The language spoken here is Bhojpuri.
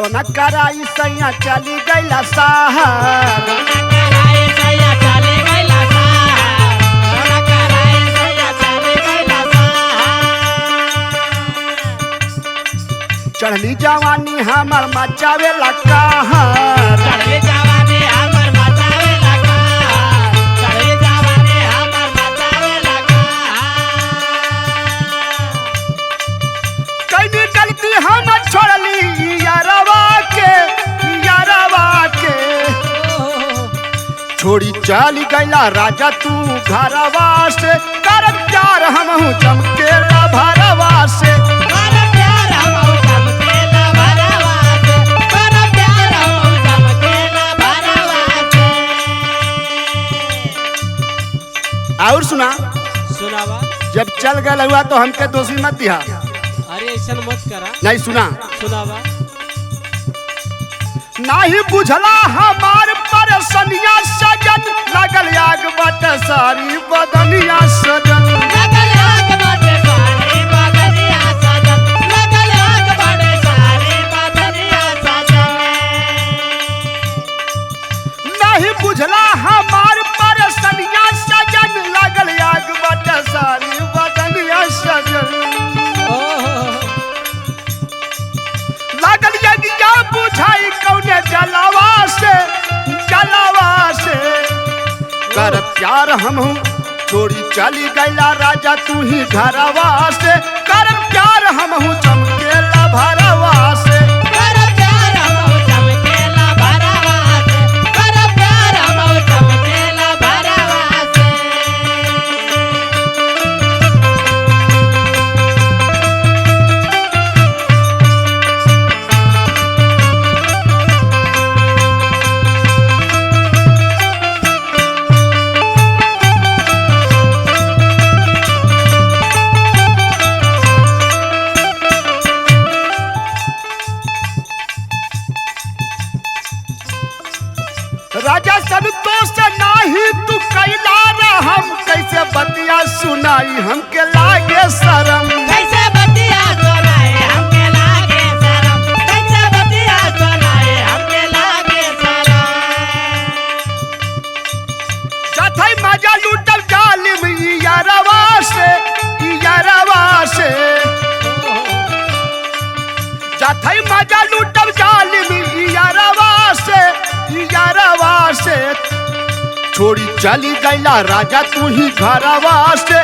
गवना कराई सैया चली गईला साहब चढ़ली जवानी हमर मचावे लगा कई गलती हम छोड़ली यारवा के छोड़ी चली गईला राजा तू घरवा से कर प्यार हमहू चमकेला भरवा से और सुनावा जब चल गए हुआ तो हमके दोषी मत दिया। अरे ऐसा मत करा। नहीं सुनावा नहीं बुझला हमार परसनिया सजन लगल आग बट सारी बदनिया सजन नहीं बुझला हमार परसनिया सजन लगल आग बट सारी बदनिया सजन लागल यज्ञा बुझाई कौने जलावा से कर प्यार हमहू छोड़ी चली गईला राजा तू ही घरवा से कर प्यार हमहू चमकेला भरवा से राजा संतोष नाही तू कैला हम कैसे बतिया सुनाई हमके लागे शरम कैसे बतिया सुनाए हमके लागे शरम कैसे बतिया सुनाए हमके लागे शरम जथई मजा लूटल जालिम यारवा से जथई मजा लूटल जालिम यारवा से छोड़ी चली गईला राजा तू ही घरवा से